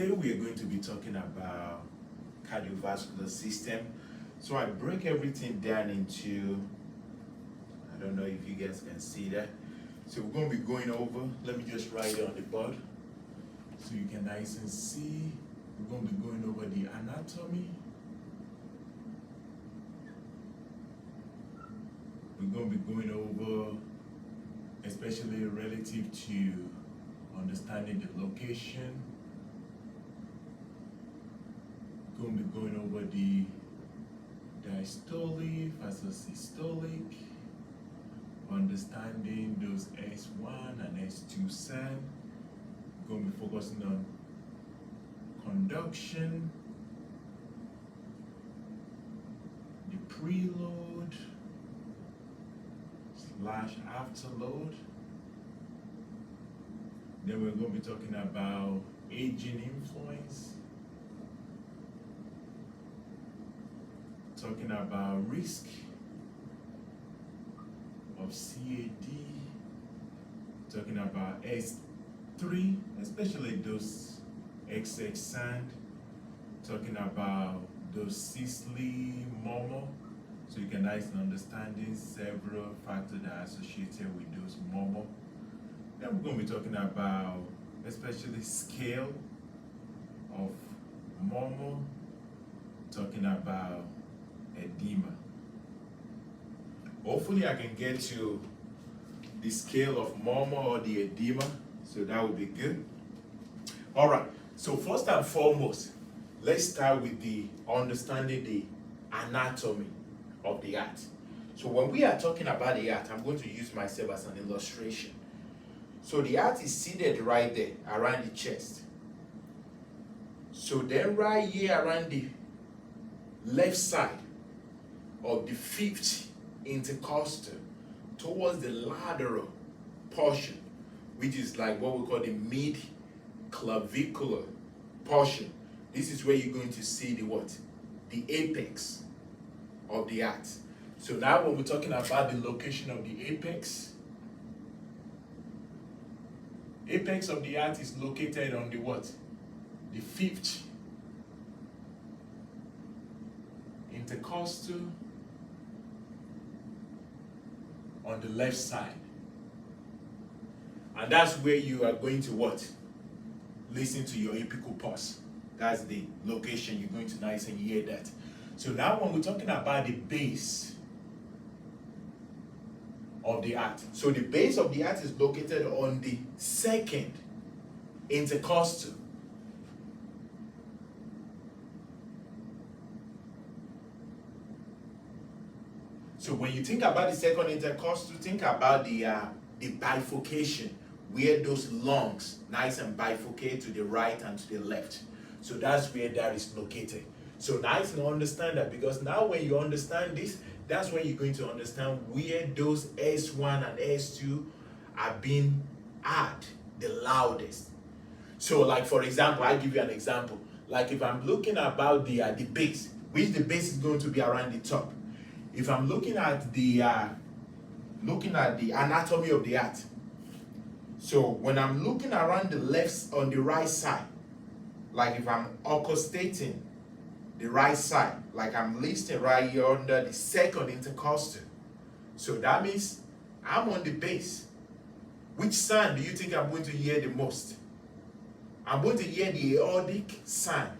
Today we are going to be talking about cardiovascular system. So I break everything down into, I don't know if you guys can see that. So we're going to be going over, let me just write it on the board so you can nice and see. We're going to be going over the anatomy. We're going to be going over, especially relative to understanding the location. Going to be going over the diastolic versus systolic, understanding those S1 and S2 sign. Going to be focusing on conduction, the preload slash afterload. Then we're going to be talking about aging influence, talking about risk of CAD, talking about S3, especially those XX sand, talking about those Sisley murmur, so you can nice and understanding several factors that are associated with those murmur. Then we're going to be talking about especially scale of murmur, talking about edema. Hopefully I can get to the scale of murmur or the edema, so that would be good. All right, so first and foremost, let's start with the understanding the anatomy of the heart. So when we are talking about the heart, I'm going to use myself as an illustration. So the heart is seated right there around the chest. So then right here around the left side of the fifth intercostal towards the lateral portion, which is like what we call the mid clavicular portion. This is where you're going to see the what? The apex of the heart. So now when we're talking about the location of the apex of the heart is located on the what? The fifth intercostal on the left side. And that's where you are going to what? Listen to your apical pulse. That's the location you're going to nice and hear that. So now when we're talking about the base of the heart. So the base of the heart is located on the second intercostal. So when you think about the second intercostal, think about the bifurcation where those lungs nice and bifurcate to the right and to the left. So that's where that is located. So nice and understand that, because now when you understand this, that's when you're going to understand where those S1 and S2 are being heard the loudest. So like for example, I'll give you an example. Like if I'm looking about the base, which the base is going to be around the top. If I'm looking at the anatomy of the heart, so when I'm looking around the left on the right side, like if I'm orchestrating the right side, like I'm listing right here under the second intercostal, so that means I'm on the base. Which sound do you think I'm going to hear the most? I'm going to hear the aortic sound.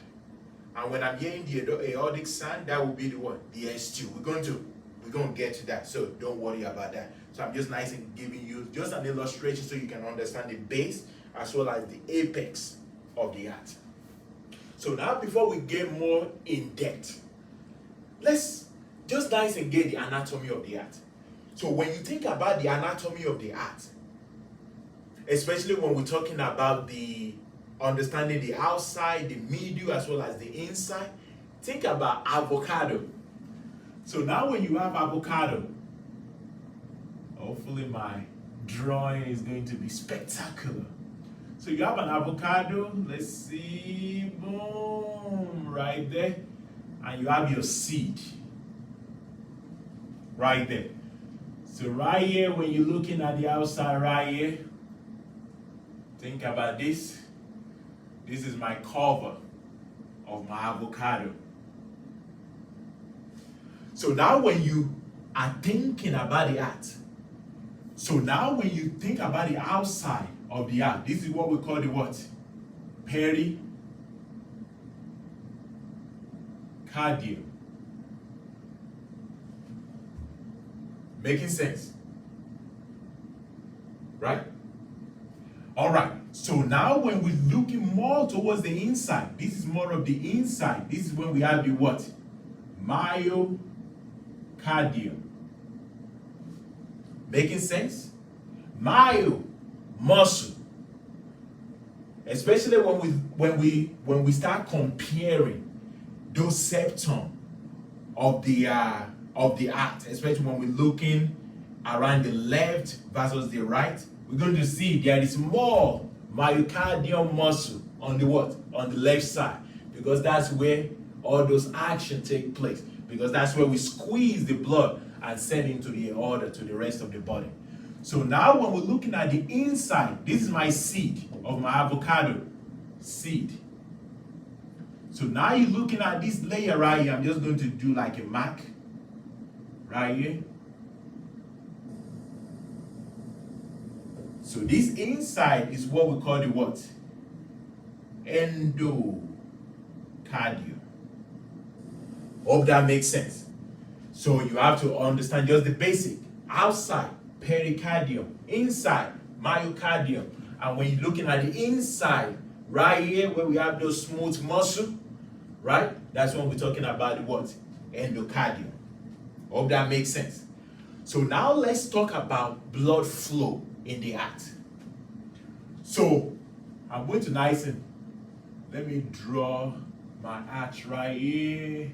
And when I'm hearing the aortic sound, that will be the what? The S2. We're going to get to that, so don't worry about that. So I'm just nice and giving you just an illustration so you can understand the base as well as the apex of the heart. So now before we get more in depth, let's just nice and get the anatomy of the heart. So when you think about the anatomy of the heart, especially when we're talking about the understanding the outside, the middle, as well as the inside, think about avocado. So now when you have avocado, hopefully my drawing is going to be spectacular. So you have an avocado, let's see, boom, right there. And you have your seed right there. So right here, when you're looking at the outside right here, think about this. This is my cover of my avocado. So now when you are thinking about the heart, so now when you think about the outside of the heart, this is what we call the what? Pericardium. Making sense? Right? All right. So now when we're looking more towards the inside, this is more of the inside. This is when we have the what? Myocardium. Making sense? Myo, muscle. Especially when we start comparing those symptoms of the heart, especially when we're looking around the left versus the right, we're going to see there is more myocardial muscle on the what? On the left side, because that's where all those actions take place, because that's where we squeeze the blood and send into the order to the rest of the body. So now when we're looking at the inside, this is my seed of my avocado seed. So now you're looking at this layer right here. I'm just going to do like a mark right here. So this inside is what we call the what? Endocardium. Hope that makes sense. So you have to understand just the basic. Outside, pericardium. Inside, myocardium. And when you're looking at the inside, right here where we have those smooth muscle, right? That's when we're talking about the what? Endocardium. Hope that makes sense. So now let's talk about blood flow in the heart. So I'm going to let me draw my arch right here.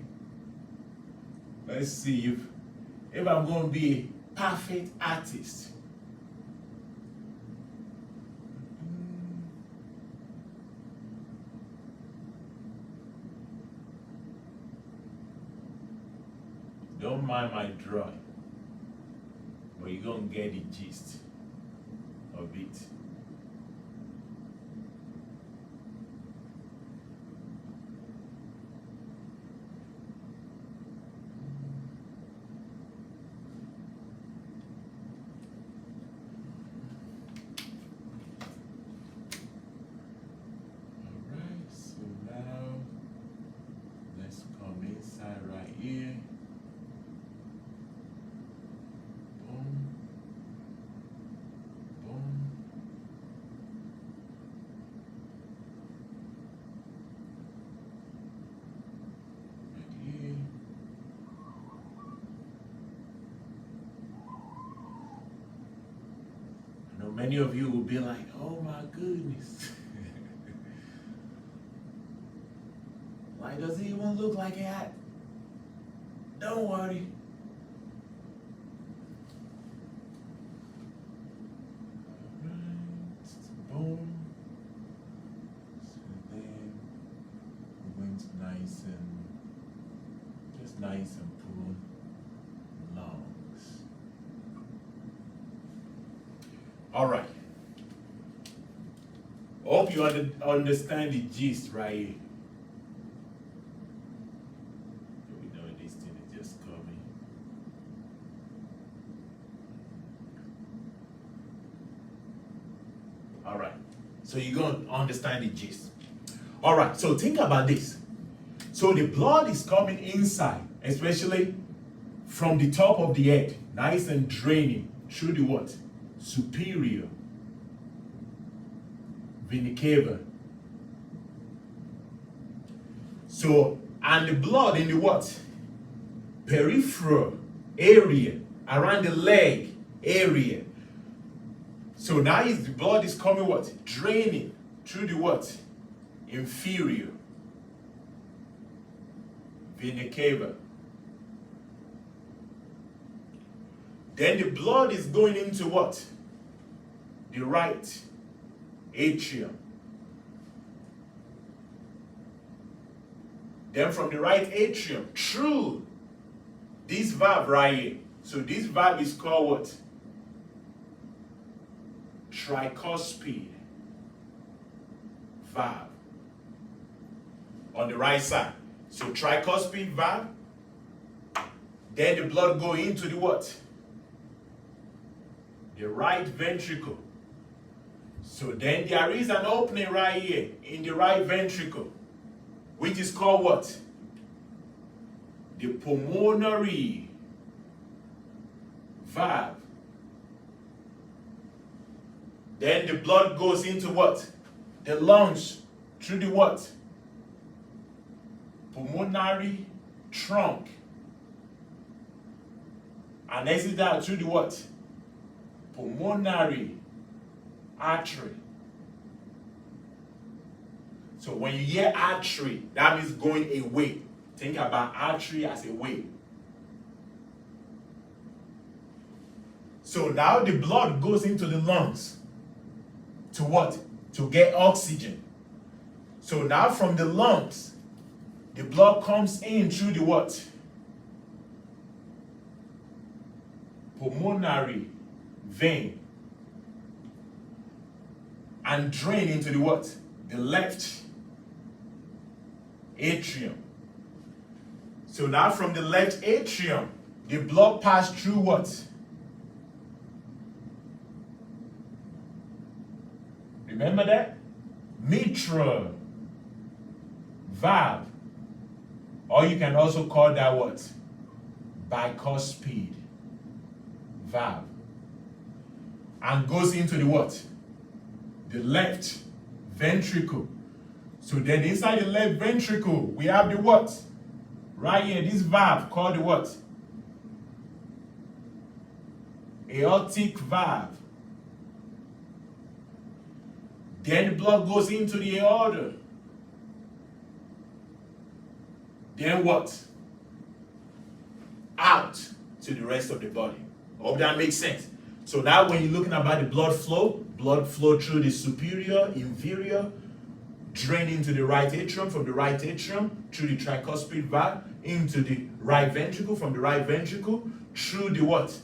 Let's see if I'm going to be a perfect artist. Don't mind my drawing, but you're going to get the gist of it. Alright, so now let's come inside right here. Many of you will be like, oh my goodness. Like, does it even look like a hat? Don't worry. Boom. So then we went nice and pull lungs. All right. Hope you understand the gist right here. We know this thing is just coming. All right. So you're going to understand the gist. All right. So think about this. So the blood is coming inside, especially from the top of the head, nice and draining through the what? Superior vena cava. So, and the blood in the what? Peripheral area, around the leg area. So now the blood is coming what? Draining through the what? Inferior vena cava. Then the blood is going into what? The right atrium. Then from the right atrium through this valve right here. So this valve is called what? Tricuspid valve. on the right side. So tricuspid valve, then the blood go into the what? The right ventricle. So then there is an opening right here in the right ventricle, which is called what? The pulmonary valve. Then the blood goes into what? The lungs through the what? Pulmonary trunk. And exit out through the what? Pulmonary artery. So when you hear artery, that means going away. Think about artery as a way. So now the blood goes into the lungs. To what? To get oxygen. So now from the lungs, the blood comes in through the what? Pulmonary vein. And drain into the what? The left atrium. So now from the left atrium, the blood passed through what? Remember that? Mitral valve. Or you can also call that what? Bicuspid valve. And goes into the what? The left ventricle. So then inside the left ventricle, we have the what? Right here, this valve called the what? Aortic valve. Then the blood goes into the aorta. Then what? Out to the rest of the body. Hope that makes sense. So now when you're looking about the blood flow through the superior, inferior, drain into the right atrium, from the right atrium, through the tricuspid valve, into the right ventricle, from the right ventricle, through the what?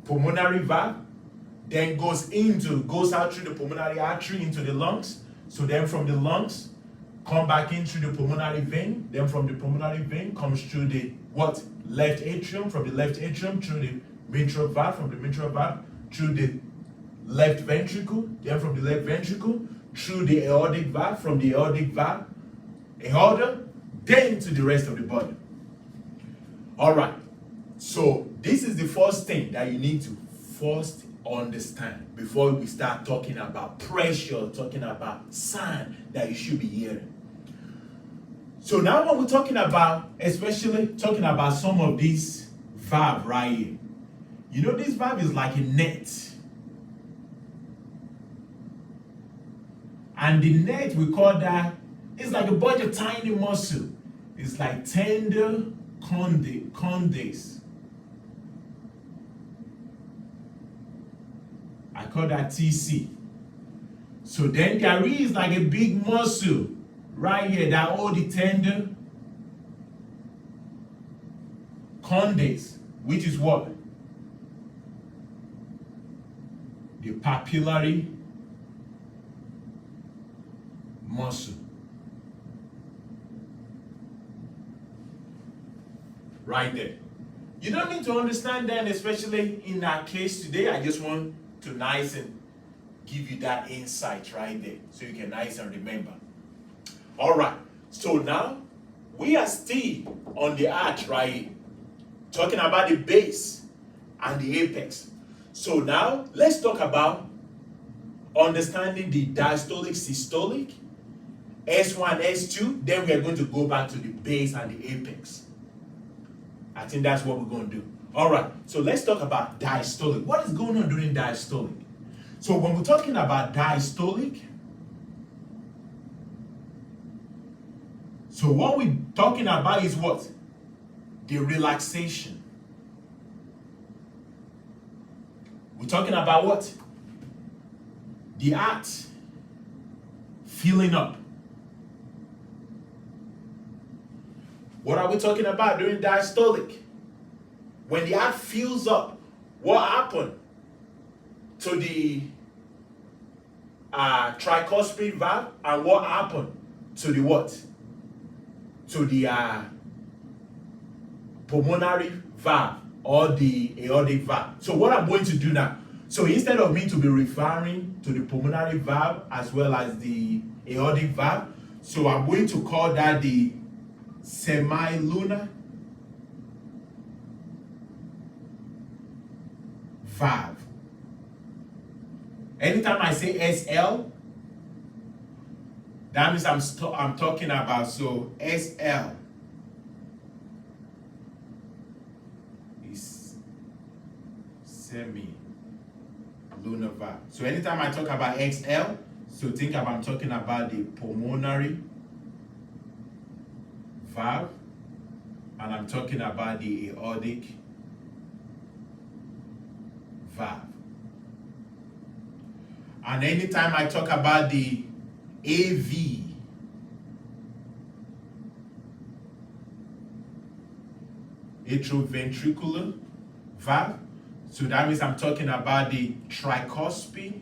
Pulmonary valve, then goes out through the pulmonary artery into the lungs. So then from the lungs, come back in through the pulmonary vein, then from the pulmonary vein comes through the what? Left atrium, from the left atrium through the mitral valve, from the mitral valve through the left ventricle, then from the left ventricle through the aortic valve, from the aortic valve, aorta, then to the rest of the body. All right. So this is the first thing that you need to first understand before we start talking about pressure, talking about sign that you should be hearing. So now when we're talking about, especially talking about some of these valve right here, you know this valve is like a net. And the net, we call that, it's like a bunch of tiny muscle. It's like tender condyles. I call that TC. So then there is like a big muscle right here that all the tender condyles, which is what? The papillary muscle. Right there. You don't need to understand that, especially in our case today. I just want to nice and give you that insight right there so you can nice and remember. All right. So now we are still on the arch right here, talking about the base and the apex. So now let's talk about understanding the diastolic, systolic, S1, S2. Then we are going to go back to the base and the apex. I think that's what we're going to do. All right, so let's talk about diastolic. What is going on during diastolic? So when we're talking about diastolic, so what we're talking about is what? The relaxation. We're talking about what? The heart filling up. What are we talking about during diastolic? When the heart fills up, what happened to the tricuspid valve and what happened to the what? to the pulmonary valve or the aortic valve. So what I'm going to do now, so instead of me to be referring to the pulmonary valve as well as the aortic valve, so I'm going to call that the semilunar valve. Anytime I say SL, that means I'm talking about, so SL is semi-lunar valve. So anytime I talk about XL, so think about, I'm talking about the pulmonary valve, and I'm talking about the aortic valve. And anytime I talk about the AV, atrioventricular valve, so that means I'm talking about the tricuspid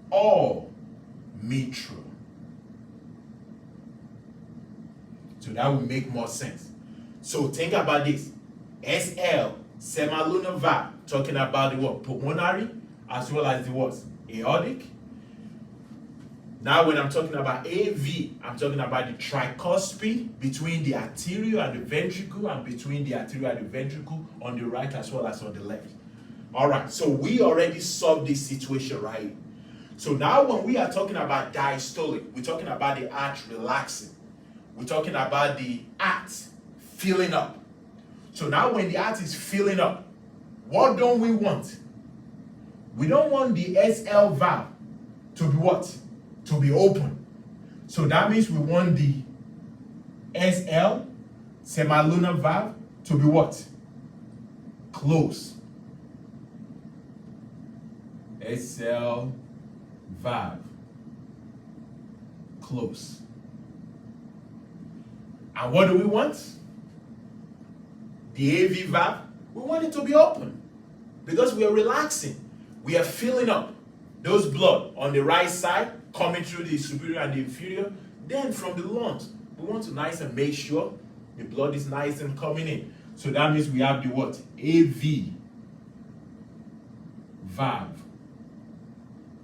or mitral. So that will make more sense. So think about this. SL, semilunar valve, talking about the what? Pulmonary, as well as the what? Aortic. Now when I'm talking about AV, I'm talking about the tricuspid between the arterial and the ventricle, and between the arterial and the ventricle on the right as well as on the left. All right, so we already solved this situation, right? So now when we are talking about diastolic, we're talking about the heart relaxing. We're talking about the heart filling up. So now when the heart is filling up, what don't we want? We don't want the SL valve to be what? To be open. So that means we want the SL, semilunar valve, to be what? Closed. SL valve closed. And what do we want? The AV valve, we want it to be open because we are relaxing. We are filling up those blood on the right side coming through the superior and the inferior. Then from the lungs, we want to nice and make sure the blood is nice and coming in. So that means we have the what? AV valve.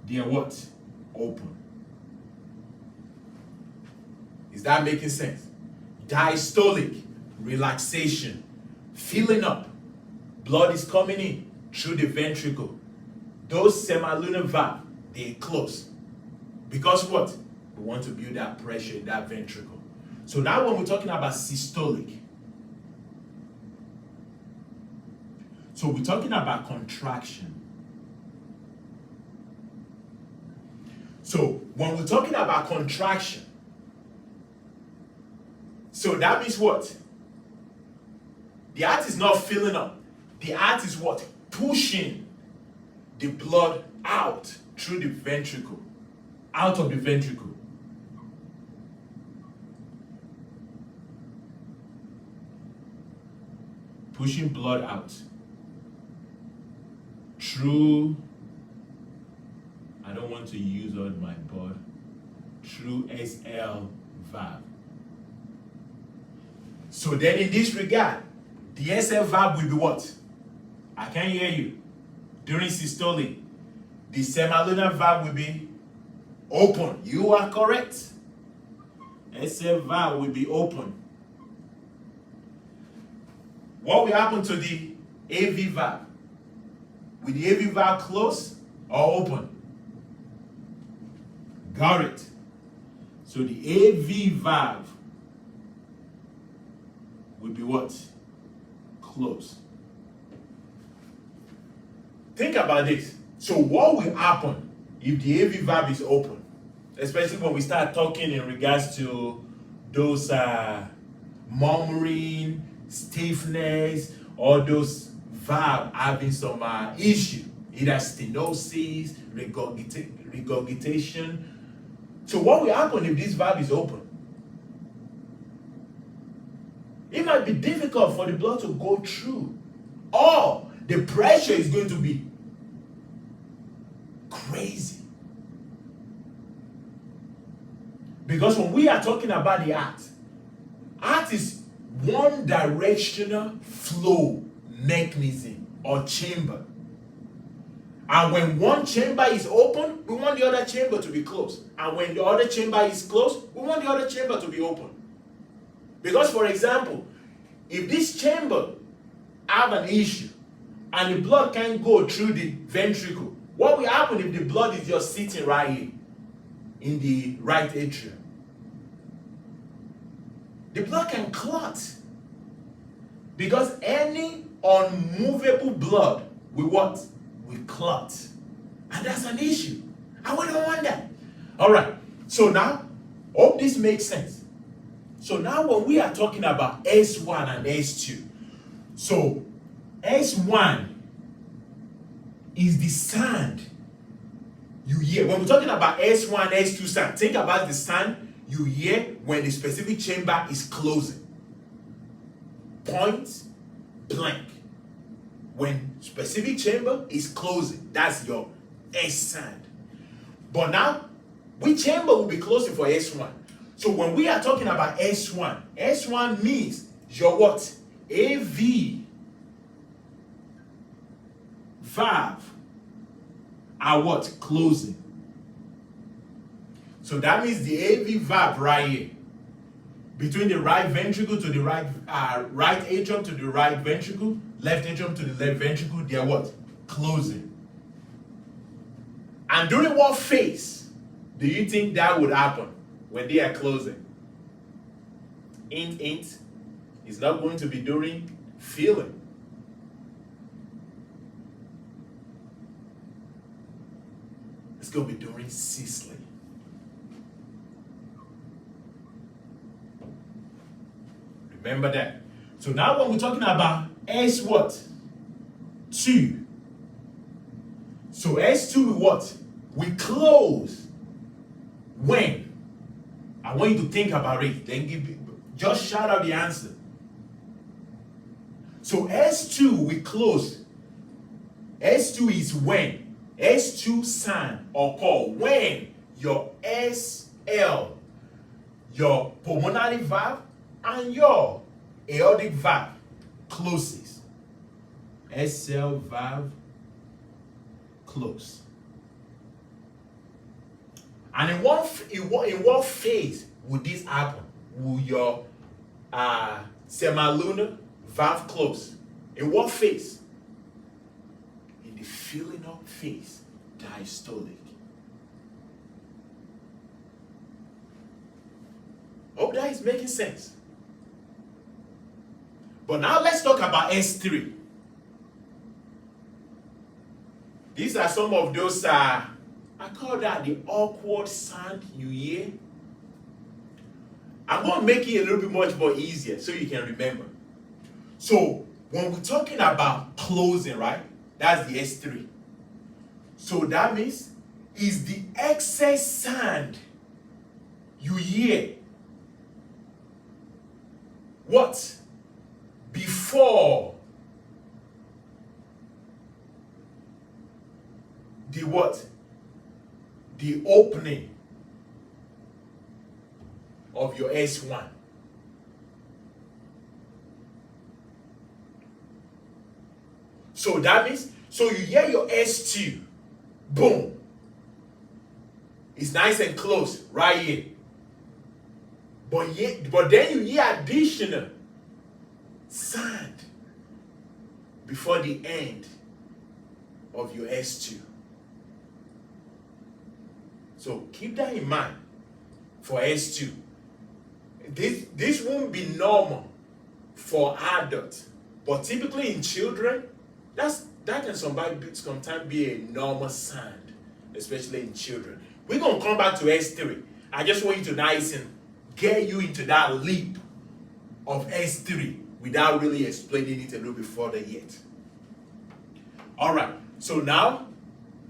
They are what? Open. Is that making sense? Diastolic, relaxation, filling up. Blood is coming in through the ventricle. Those semilunar valve, they close. Because what? We want to build that pressure in that ventricle. So now when we're talking about systolic, so we're talking about contraction. So when we're talking about contraction, so that means what? The heart is not filling up. The heart is what? Pushing the blood out through the ventricle, out of the ventricle. Pushing blood out through, I don't want to use all my blood, through SL valve. So then in this regard, the SL valve will be what? I can't hear you. During systolic, the semilunar valve will be open. You are correct. SL valve will be open. What will happen to the AV valve? Will the AV valve close or open? Got it. So the AV valve will be what? Closed. Think about this. So what will happen if the AV valve is open? Especially when we start talking in regards to those murmuring, stiffness, or those valve having some issue, either stenosis, regurgitation. So what will happen if this valve is open? It might be difficult for the blood to go through, or the pressure is going to be crazy. Because when we are talking about the heart is one directional flow mechanism or chamber. And when one chamber is open, we want the other chamber to be closed. And when the other chamber is closed, we want the other chamber to be open. Because, for example, if this chamber have an issue and the blood can't go through the ventricle, what will happen if the blood is just sitting right here in the right atrium? The blood can clot. Because any unmovable blood will what? Will clot. And that's an issue. And we don't want that. All right. So now, hope this makes sense. So now when we are talking about S1 and S2, so S1 is the sound you hear. When we're talking about S1, S2 sound, think about the sound you hear when the specific chamber is closing. Point blank. When specific chamber is closing, that's your S sound. But now, which chamber will be closing for S1? So when we are talking about S1, S1 means your what? AV valve are what? Closing. So that means the AV valve right here, between the right ventricle to the right atrium to the right ventricle, left atrium to the left ventricle, they are what? Closing. And during what phase do you think that would happen when they are closing? Hint. It's not going to be during feeling. It's going to be during ceasing. Remember that. So now when we're talking about S what? 2. So S2 what? We close when? I want you to think about it. Then just shout out the answer. So S2 we close. S2 is when. S2 sound or call when your SL, your pulmonary valve, and your aortic valve closes. SL valve close. And in what phase would this happen? Will your semilunar valve close? In what phase? In the filling up phase, diastolic. Hope that is making sense. But now let's talk about S3. These are some of those, I call that the awkward sound you hear. I'm going to make it a little bit much more easier so you can remember. So when we're talking about closing, right? That's the S3. So that means is the excess sound you hear. What? Before the what? The opening of your S1. So that means, so you hear your S2, boom. It's nice and close right here. But then you hear additional sound before the end of your S2. So keep that in mind for S2. This won't be normal for adults, but typically in children, that can sometimes be a normal sound, especially in children. We're gonna come back to S3. I just want you to nice and get you into that leap of S3 without really explaining it a little bit further yet. All right, so now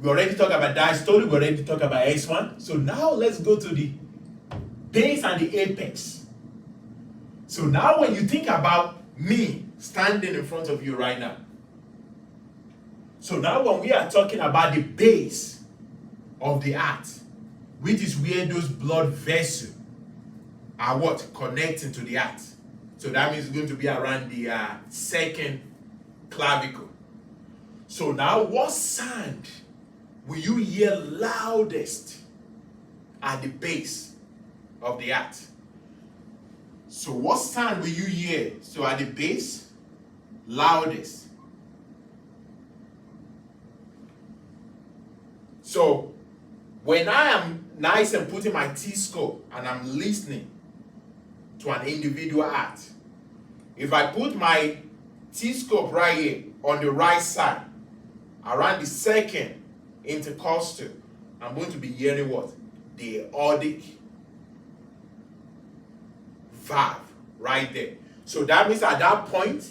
we already talked about diastolic, we already talked about S1. So now let's go to the base and the apex. So now when you think about me standing in front of you right now, so now when we are talking about the base of the heart, which is where those blood vessels are what? Connecting to the heart. So that means it's going to be around the second clavicle. So now what sound will you hear loudest at the base of the heart? So what sound will you hear? So at the base, loudest. So when I am nice and putting my T-scope and I'm listening to an individual heart, if I put my T-scope right here on the right side, around the second intercostal, I'm going to be hearing what? The aortic valve right there. So that means at that point,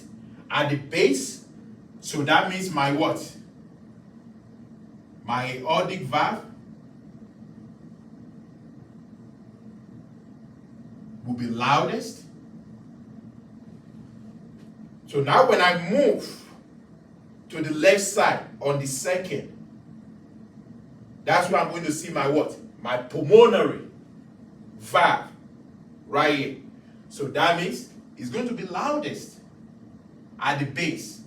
at the base, so that means my what? My aortic valve will be loudest. So now when I move to the left side on the second, that's where I'm going to see my what? My pulmonary valve right here. So that means it's going to be loudest at the base.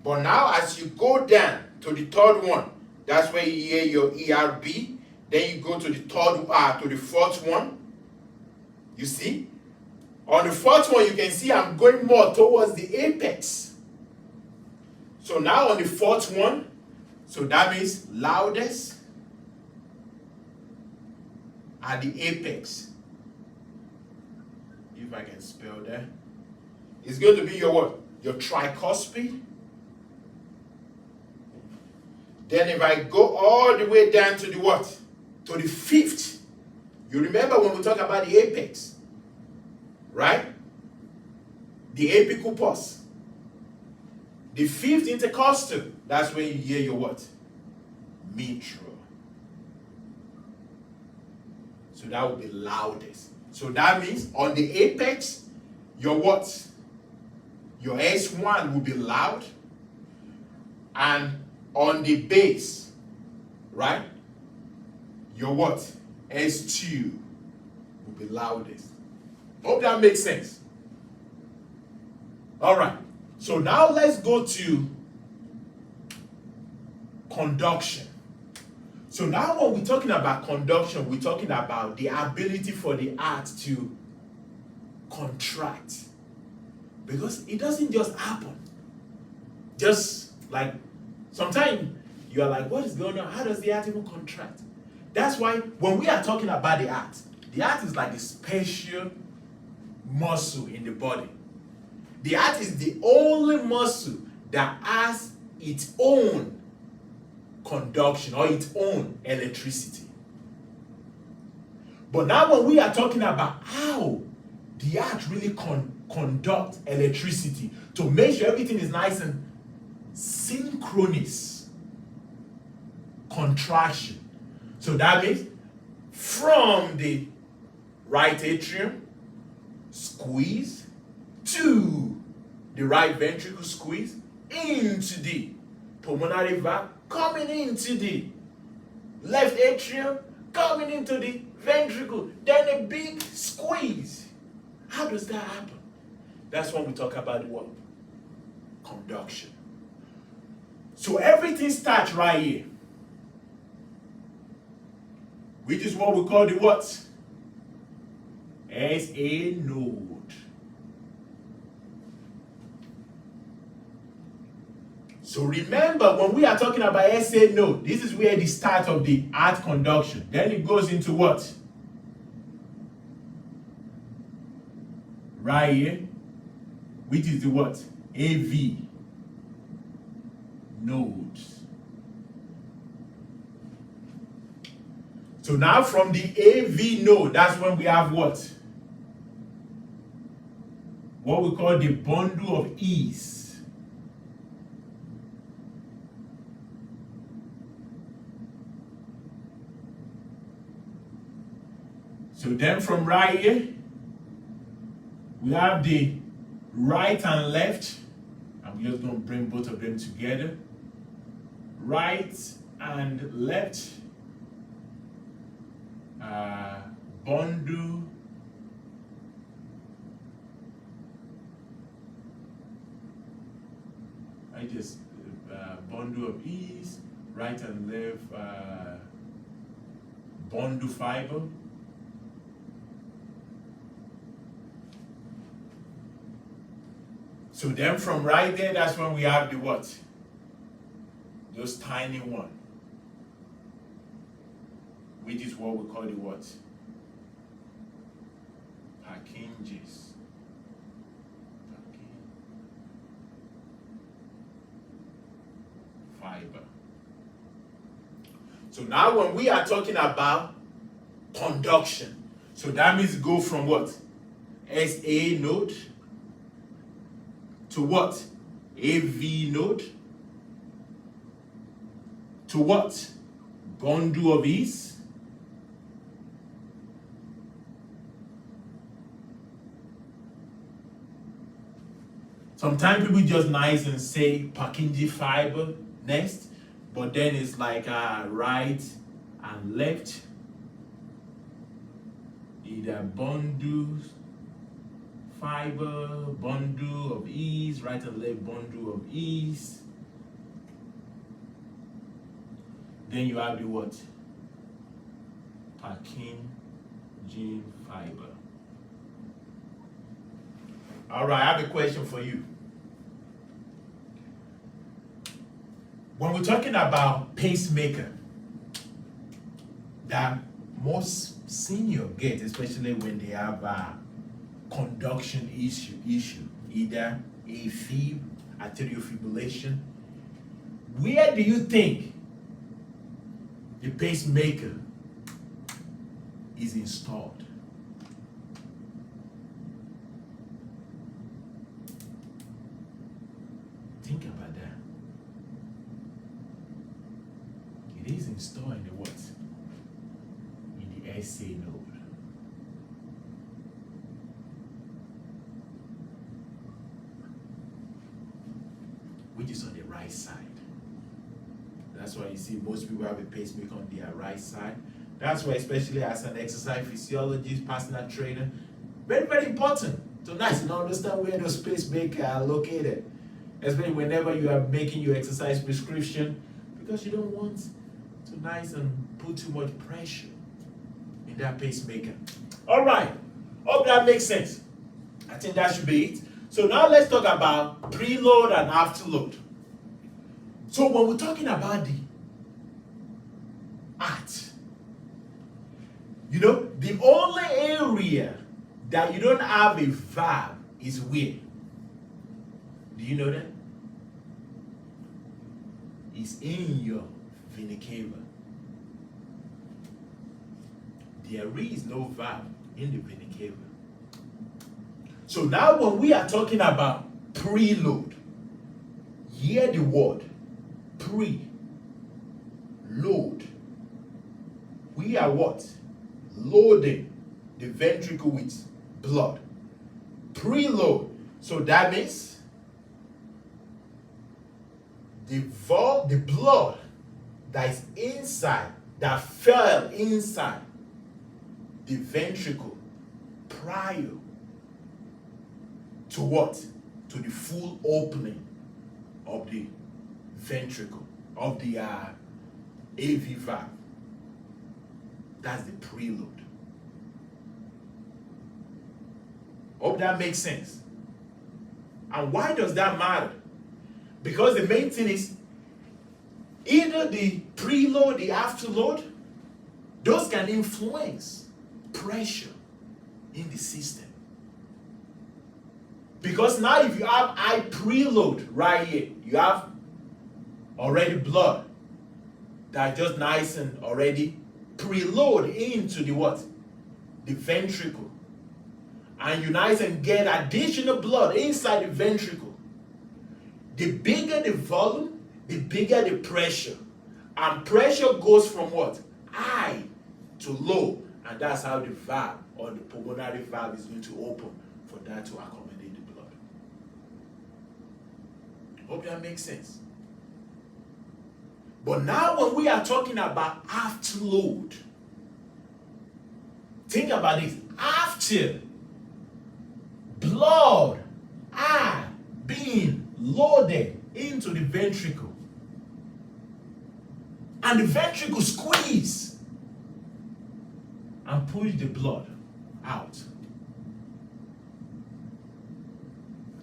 But now as you go down to the third one, that's where you hear your ERB. Then you go to the fourth one. You see? On the fourth one, you can see I'm going more towards the apex. So now on the fourth one, so that means loudest at the apex. If I can spell that. It's going to be your what? Your tricuspid. Then if I go all the way down to the what? To the fifth. You remember when we talk about the apex, right? The apical pulse. The fifth intercostal, that's where you hear your what? Mitral. So that will be loudest. So that means on the apex, your what? Your S1 will be loud. And on the base, right? Your what? S2 will be loudest. Hope that makes sense. All right. So now let's go to conduction. So now when we're talking about conduction, we're talking about the ability for the heart to contract. Because it doesn't just happen. Just like sometimes you are like, what is going on? How does the heart even contract? That's why when we are talking about the heart is like a special muscle in the body. The heart is the only muscle that has its own conduction or its own electricity. But now when we are talking about how the heart really conducts electricity to make sure everything is nice and synchronous contraction. So that means from the right atrium, squeeze, to the right ventricle, squeeze, into the pulmonary valve, coming into the left atrium, coming into the ventricle, then a big squeeze. How does that happen? That's when we talk about what? Conduction. So everything starts right here, which is what we call the what? SA node. So remember, when we are talking about SA node, this is where the start of the heart conduction. Then it goes into what? Right here, which is the what? AV nodes. So now from the AV node, that's when we have what? What we call the bundle of ease. So then from right here, we have the right and left. I'm just going to bring both of them together. Right and left. bundle bundle of ease, right and left bundle fiber. So then from right there, that's when we have the what? Those tiny one, which is what we call the what? Purkinje's. Fiber. So now when we are talking about conduction, so that means go from what? SA node to what? AV node to what? Bundle of ease sometimes people just nice and say Purkinje fiber next, but then it's like right and left, either bundles fiber, bundle of ease, right and left bundle of ease. Then you have the what? Purkinje fiber. All right, I have a question for you. When we're talking about pacemaker, that most senior get, especially when they have a conduction issue, either AFib, atrial fibrillation, where do you think the pacemaker is installed? Think about that. It is installed in the what? In the SA node. Which is on the right side. That's why you see most people have a pacemaker on their right side. That's why, especially as an exercise physiologist, personal trainer, very, very important to understand where those pacemakers are located. Especially whenever you are making your exercise prescription, because you don't want to and put too much pressure in that pacemaker. All right, hope that makes sense. I think that should be it. So now let's talk about preload and afterload. So when we're talking about the heart, the only area that you don't have a valve is where? Do you know that? It's in your vena cava. There is no valve in the vena cava. So now when we are talking about preload, hear the word pre-load. We are what? Loading the ventricle with blood. Preload. So that means the blood that is inside, that fell inside the ventricle prior to what? To the full opening of the ventricle, of the AV valve. That's the preload. Hope that makes sense. And why does that matter? Because the main thing is either the preload, the afterload, those can influence pressure in the system. Because now if you have high preload right here, you have already blood that just nice and already preload into the what? The ventricle. And you nice and get additional blood inside the ventricle. The bigger the volume, the bigger the pressure. And pressure goes from what? High to low. And that's how the valve or the pulmonary valve is going to open for that to accommodate the blood. Hope that makes sense. But now when we are talking about afterload, Think about this. After blood are being loaded into the ventricle, and the ventricle squeeze and push the blood out,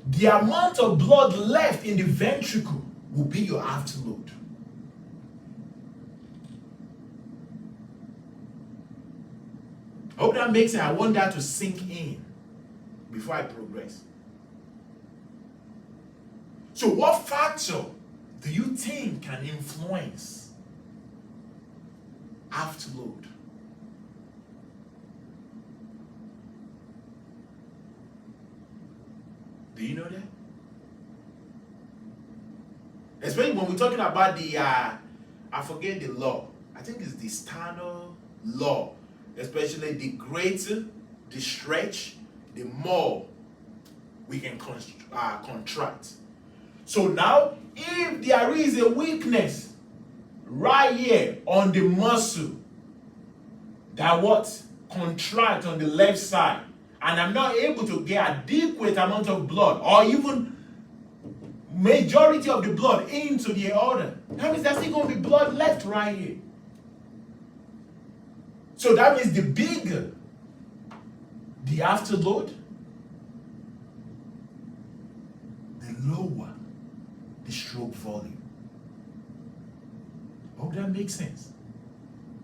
the amount of blood left in the ventricle will be your afterload. Hope that makes sense. I want that to sink in before I progress. So what factor do you think can influence afterload? Do you know that? Especially when we're talking about the, I forget the law. I think it's the Stannard law. Especially the greater the stretch, the more we can contract. So now, if there is a weakness right here on the muscle that what? Contract on the left side, and I'm not able to get adequate amount of blood or even majority of the blood into the aorta, that means there's still going to be blood left right here. So that means the bigger the afterload, the lower the stroke volume. Hope that makes sense.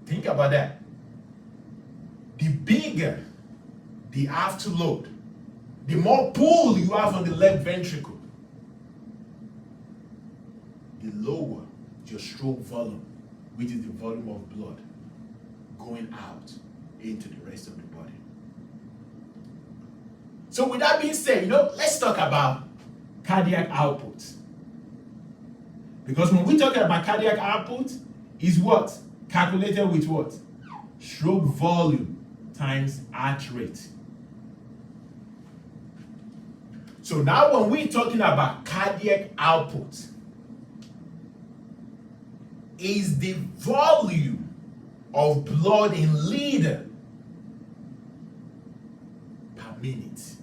Think about that. The bigger the afterload, the more pull you have on the left ventricle, the lower your stroke volume, which is the volume of blood going out into the rest of the body. So with that being said, let's talk about cardiac output. Because when we talk about cardiac output, is what? Calculated with what? Stroke volume times heart rate. So now when we're talking about cardiac output, is the volume of blood in liter per minute.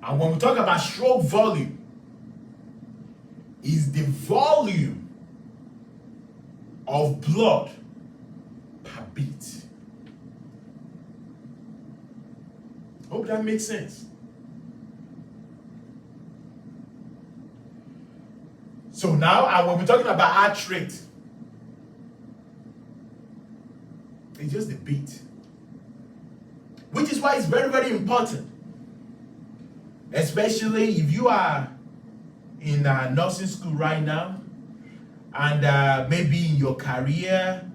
And when we talk about stroke volume, is the volume of blood per beat. Hope that makes sense. So now, when we're talking about heart rate, it's just the beat. Which is why it's very, very important. Especially if you are in nursing school right now, and maybe in your career,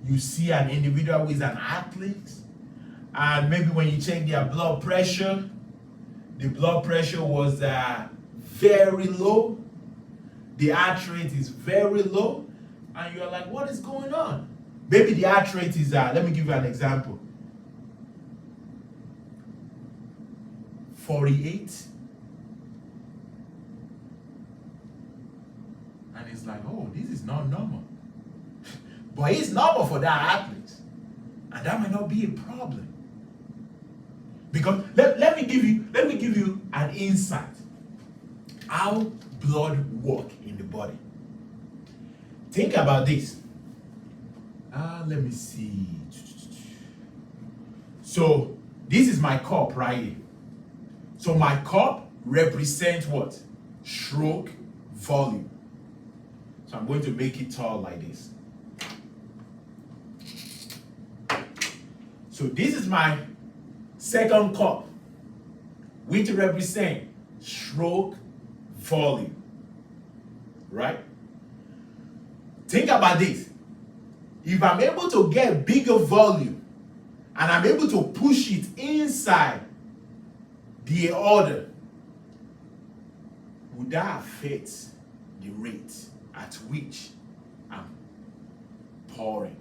you see an individual who is an athlete, and maybe when you check their blood pressure, the blood pressure was very low, the heart rate is very low, and you're like, what is going on? Maybe the heart rate is, let me give you an example, 48. And it's like, oh, this is not normal. But it's normal for that athlete. And that might not be a problem. Because let me give you an insight how blood works in the body. Think about this. Let me see. So this is my cup right here. So my cup represents what? Stroke volume. So I'm going to make it tall like this. So this is my second cup, which represents stroke volume. Right? Think about this. If I'm able to get bigger volume and I'm able to push it inside the aorta, would that affect the rate at which I'm pouring?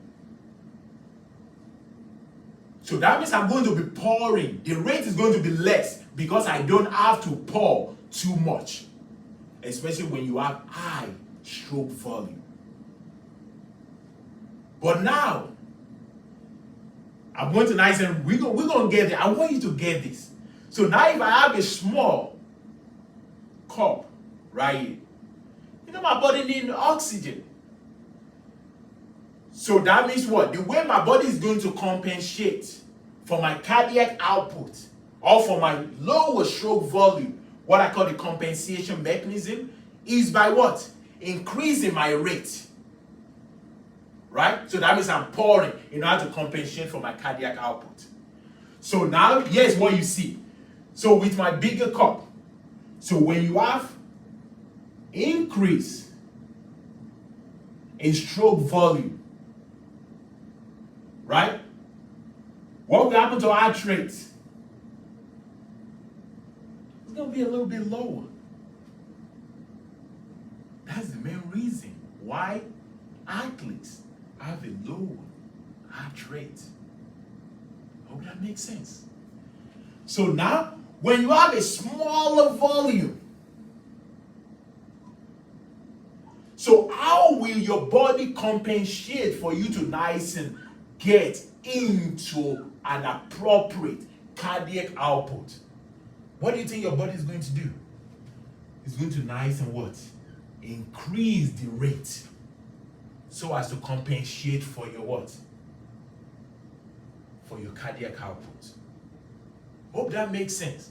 So that means I'm going to be pouring. The rate is going to be less because I don't have to pour too much, especially when you have high stroke volume. But now, I'm going to nice and we're going to get there. I want you to get this. So now if I have a small cup right here, you know my body needs oxygen. So that means what? The way my body is going to compensate for my cardiac output or for my lower stroke volume, what I call the compensation mechanism, is by what? Increasing my rate. Right? So that means I'm pouring in order to compensate for my cardiac output. So now, here's what you see. So with my bigger cup, so when you have increase in stroke volume, right? What will happen to heart rate? It's going to be a little bit lower. That's the main reason why athletes have a low heart rate. Hope that makes sense. So now, when you have a smaller volume, so how will your body compensate for you to nice and get into an appropriate cardiac output? What do you think your body is going to do? It's going to nice and what? Increase the rate so as to compensate for your what? For your cardiac output. Hope that makes sense.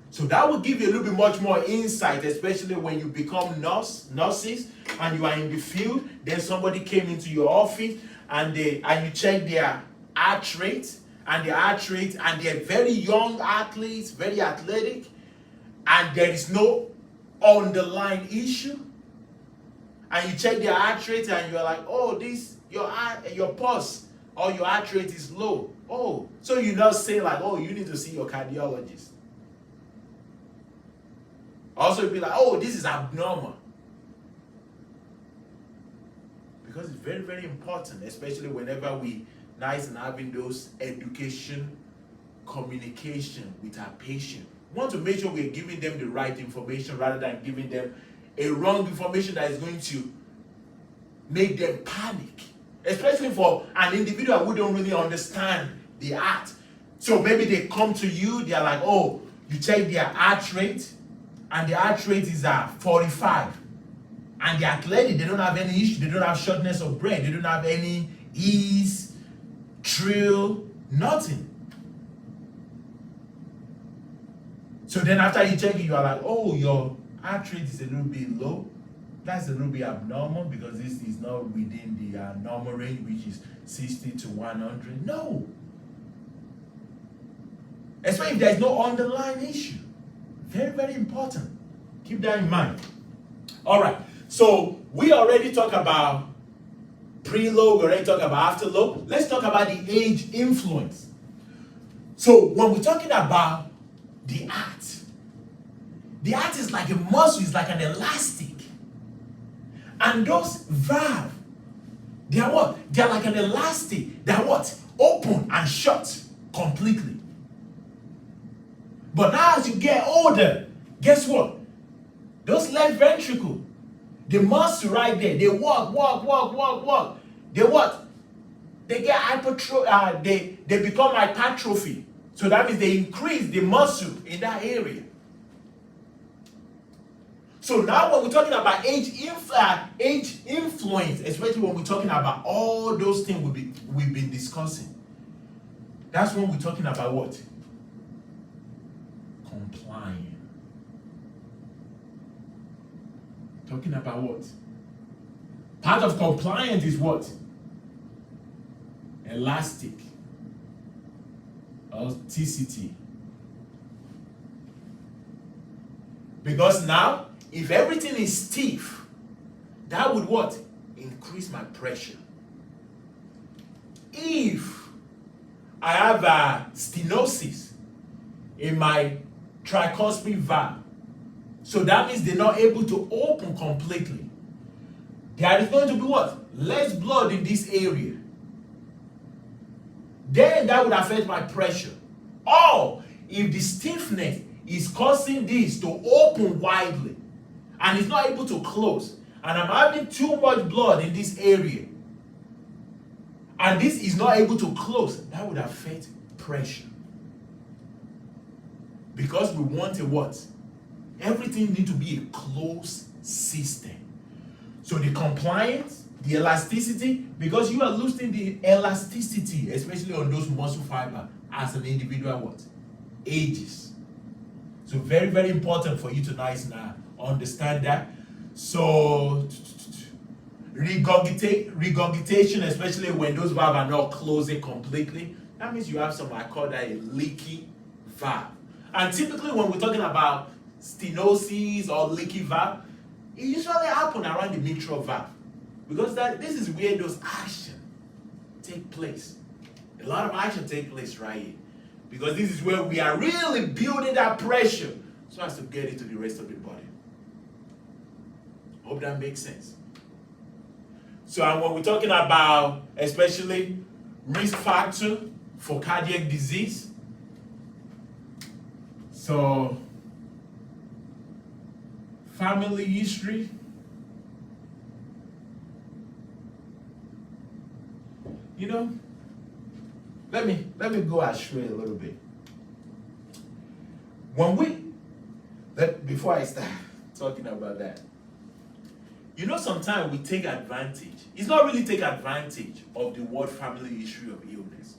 So that will give you a little bit much more insight, especially when you become nurses and you are in the field. Then somebody came into your office and you check their heart rate and they're very young athletes, very athletic, and there is no underlying issue. And you check their heart rate and you're like, oh, your pulse or your heart rate is low. Oh, so you now say like, oh, you need to see your cardiologist. Also, you'll be like, oh, this is abnormal. Because it's very, very important, especially whenever we nice and having those education, communication with our patient. We want to make sure we're giving them the right information rather than giving them a wrong information that is going to make them panic. Especially for an individual who don't really understand the heart. So maybe they come to you, they're like, oh, you check their heart rate, and the heart rate is 45. And they're athletic, they don't have any issue, they don't have shortness of breath, they don't have any ease, trill, nothing. So then after you check it, you are like, oh, your heart rate is a little bit low. That's a little bit abnormal because this is not within the normal range, which is 60 to 100. No. Especially if there's no underlying issue. Very, very important. Keep that in mind. All right. So we already talked about preload, we already talked about afterload. Let's talk about the age influence. So when we're talking about the heart is like a muscle, it's like an elastic. And those valves, they are what? They are like an elastic. They are what? Open and shut completely. But now as you get older, guess what? Those left ventricle, the muscle right there, they walk. They what? They get hypertrophy, they become hypertrophy. So that means they increase the muscle in that area. So now when we're talking about age influence, especially when we're talking about all those things we've been discussing, that's when we're talking about what? Compliance. Talking about what? Part of compliance is what? Elastic. Elasticity. Because now, if everything is stiff, that would what? Increase my pressure. If I have a stenosis in my tricuspid valve, so that means they're not able to open completely, there is going to be what? Less blood in this area. Then that would affect my pressure. Or if the stiffness is causing this to open widely and it's not able to close, and I'm having too much blood in this area, and this is not able to close, that would affect pressure. Because we want a what? Everything needs to be a closed system. So the compliance, the elasticity, because you are losing the elasticity, especially on those muscle fiber, as an individual what? Ages. So very, very important for you to now understand that. So regurgitation, especially when those valves are not closing completely, that means you have some, I call that a leaky valve. And typically when we're talking about stenosis or leaky valve, it usually happens around the mitral valve, because this is where those action take place. A lot of action take place right here, because this is where we are really building that pressure so as to get it to the rest of the body. Hope that makes sense. So and when we're talking about especially risk factor for cardiac disease, so family history, let me go astray a little bit. Before I start talking about that, sometimes we take advantage. It's not really take advantage of the word family history of illness.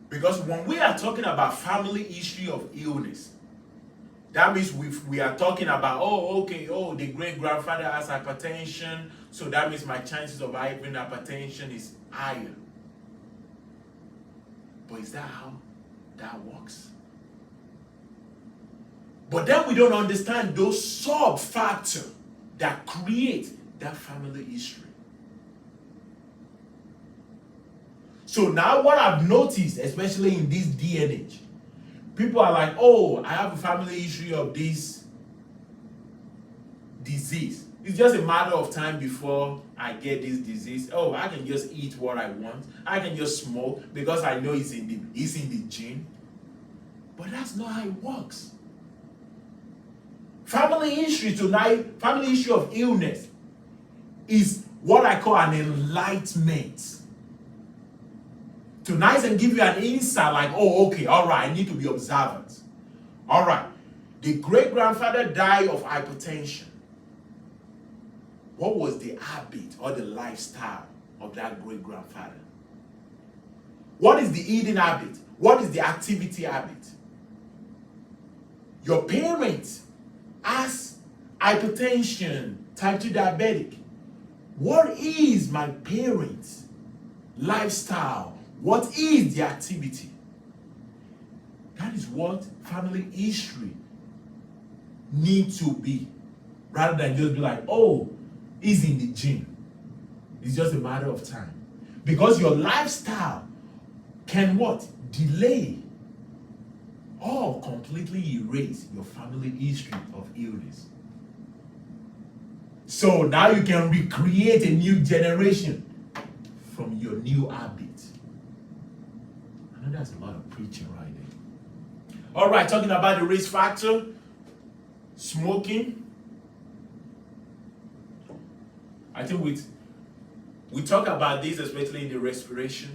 Because when we are talking about family history of illness, that means we are talking about, the great-grandfather has hypertension, so that means my chances of having hypertension is higher. But is that how that works? But then we don't understand those sub-factors that create that family history. So now what I've noticed, especially in this day and age, people are like, I have a family history of this disease. It's just a matter of time before I get this disease. I can just eat what I want. I can just smoke because I know it's in the gene. But that's not how it works. Family history tonight, family history of illness, is what I call an enlightenment. Tonight and give you an insight like, all right, I need to be observant. All right, the great-grandfather died of hypertension. What was the habit or the lifestyle of that great-grandfather? What is the eating habit? What is the activity habit? Your parents has hypertension, type 2 diabetic. What is my parents' lifestyle? What is the activity? That is what family history needs to be. Rather than just be like, it's in the gene. It's just a matter of time. Because your lifestyle can what? Delay or completely erase your family history of illness. So now you can recreate a new generation from your new habit. I know that's a lot of preaching right there. All right, talking about the risk factor, smoking. I think we talk about this, especially in the respiration.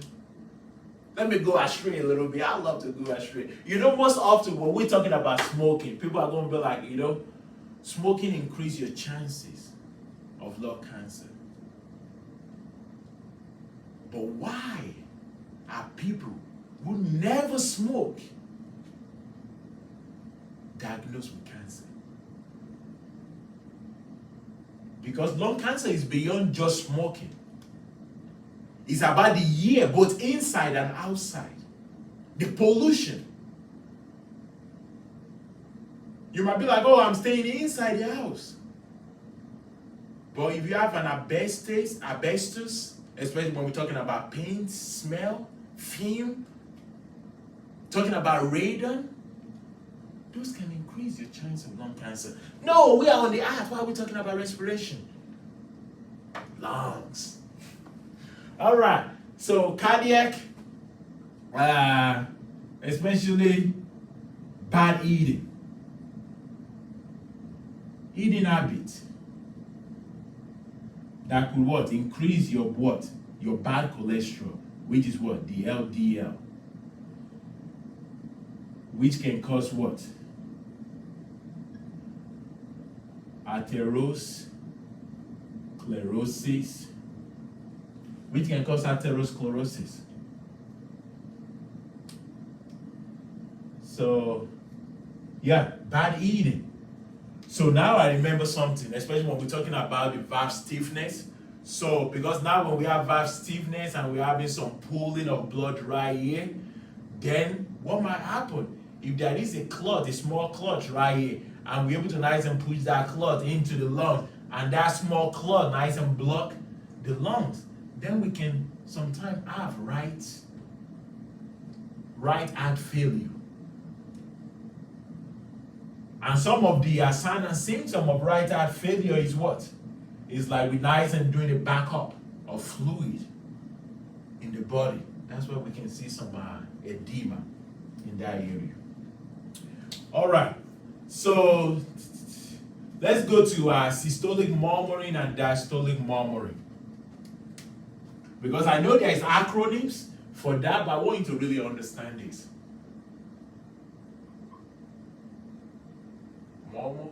Let me go astray a little bit. I love to go astray. Most often when we're talking about smoking, people are going to be like, smoking increases your chances of lung cancer. But why are people who never smoke diagnosed with cancer? Because lung cancer is beyond just smoking. It's about the air, both inside and outside. The pollution. You might be like, I'm staying inside the house. But if you have an asbestos, especially when we're talking about paint, smell, fume, talking about radon, those can increase your chance of lung cancer. No, we are on the earth. Why are we talking about respiration? Lungs. All right. So cardiac, especially bad eating habit. that could what? Increase your what? Your bad cholesterol, which is what? The LDL, which can cause what? Atherosclerosis, which can cause atherosclerosis. So, yeah, bad eating. So now I remember something, especially when we're talking about the valve stiffness. So, because now when we have valve stiffness and we're having some pooling of blood right here, then what might happen? If there is a clot, a small clot right here, and we're able to nice and push that clot into the lungs, and that small clot nice and block the lungs, then we can sometimes have right heart failure. And some of the sign and symptom of right heart failure is what? It's like we're nice and doing a backup of fluid in the body. That's why we can see some edema in that area. All right, so let's go to systolic murmuring and diastolic murmuring. Because I know there's acronyms for that, but I want you to really understand this. Murmur,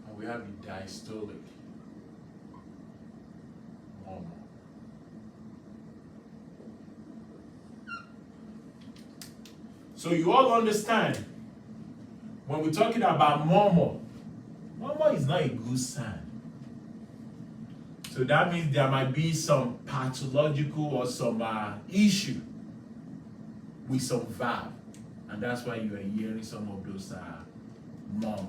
and we have the diastolic murmur. So you all understand, when we're talking about murmur is not a good sign. So that means there might be some pathological or some issue with some valve. And that's why you are hearing some of those murmur.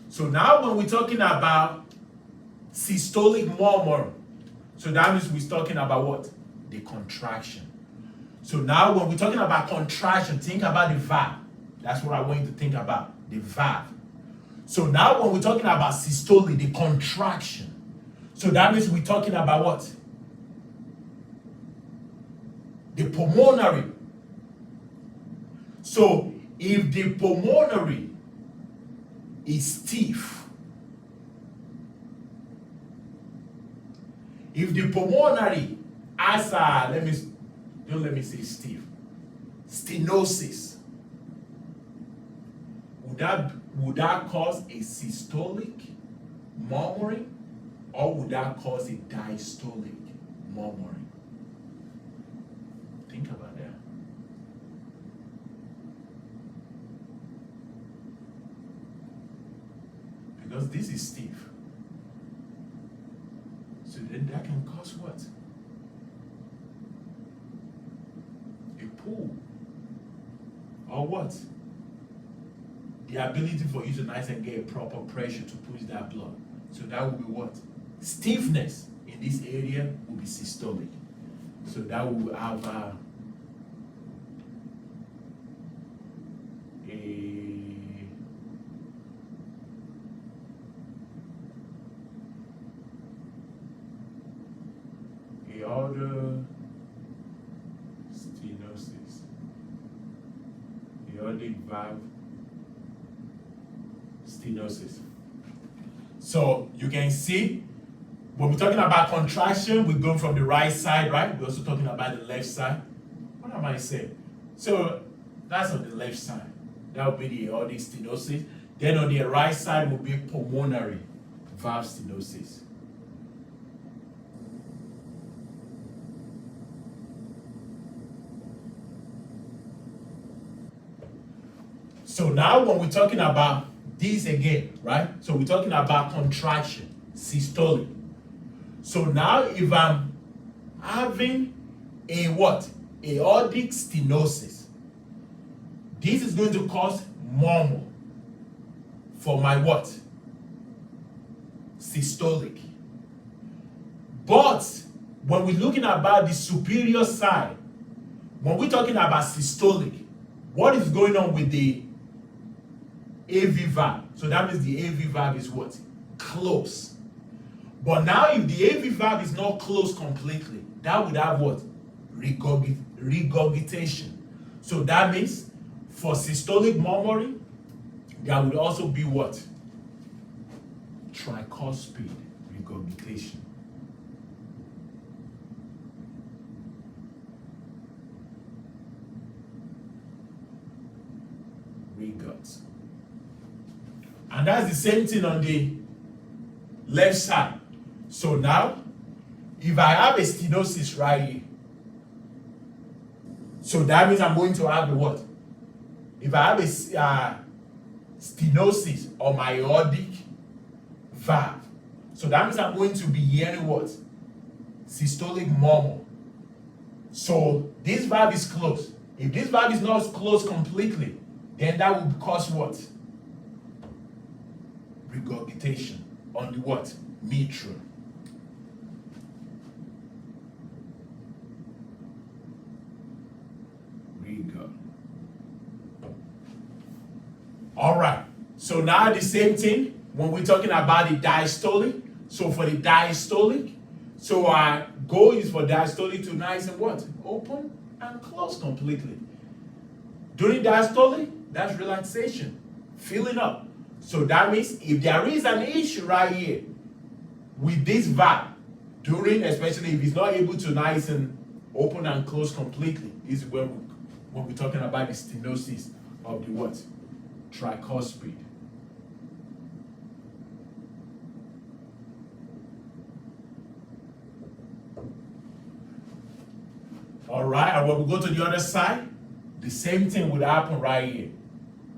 So now when we're talking about systolic murmur, so that means we're talking about what? The contraction. So now when we're talking about contraction, think about the valve. That's what I want you to think about, the valve. So now when we're talking about systolic, the contraction, so that means we're talking about what? The pulmonary. So if the pulmonary is stiff, if the pulmonary has don't let me say stiff, stenosis, would that cause a systolic murmuring, or would that cause a diastolic murmuring? Think about that. Because this is stiff. So then that can cause what? A pull. Or what? The ability for you to nice and get a proper pressure to push that blood. So that will be what? Stiffness in this area will be systolic. So that will have a aortic stenosis, aortic valve stenosis. So you can see when we're talking about contraction, we're going from the right side, right? We're also talking about the left side. What am I saying? So that's on the left side. That would be the aortic stenosis. Then on the right side will be pulmonary valve stenosis. So now when we're talking about this again, right? So we're talking about contraction, systolic. So now if I'm having a what? Aortic stenosis, this is going to cause murmur for my what? Systolic. But when we're looking about the superior side, when we're talking about systolic, what is going on with the AV valve? So that means the AV valve is what? Close. But now if the AV valve is not closed completely, that would have what? Regurgitation. So that means for systolic murmuring, there would also be what? tricuspid regurgitation. Regut. And that's the same thing on the left side. So now, if I have a stenosis right here, so that means I'm going to have a what? If I have a stenosis on my aortic valve, so that means I'm going to be hearing what? Systolic murmur. So this valve is closed. If this valve is not closed completely, then that will cause what? Regurgitation on the what? Mitral. Regurg. All right. So now the same thing when we're talking about the diastolic. So for the diastolic, so our goal is for diastolic to nice and what? Open and close completely. During diastolic, that's relaxation, filling up. So that means if there is an issue right here with this valve, during, especially if it's not able to nice and open and close completely, is when we're talking about the stenosis of the what? Tricuspid. All right, and when we go to the other side, the same thing would happen right here.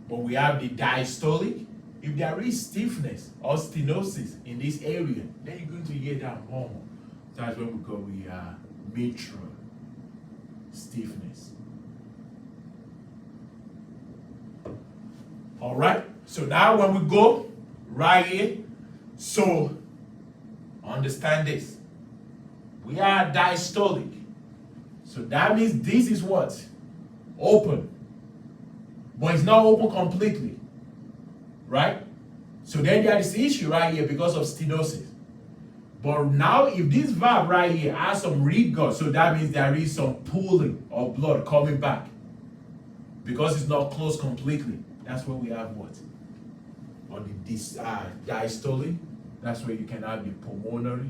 But we have the diastolic. If there is stiffness or stenosis in this area, then you're going to hear that murmur. That's when we go with mitral stiffness. All right, so now when we go right here, so understand this. We are diastolic. So that means this is what? Open. But it's not open completely. Right? So then there is issue right here because of stenosis. But now if this valve right here has some regurg, so that means there is some pooling of blood coming back. Because it's not closed completely. That's where we have what? On the diastolic, that's where you can have the pulmonary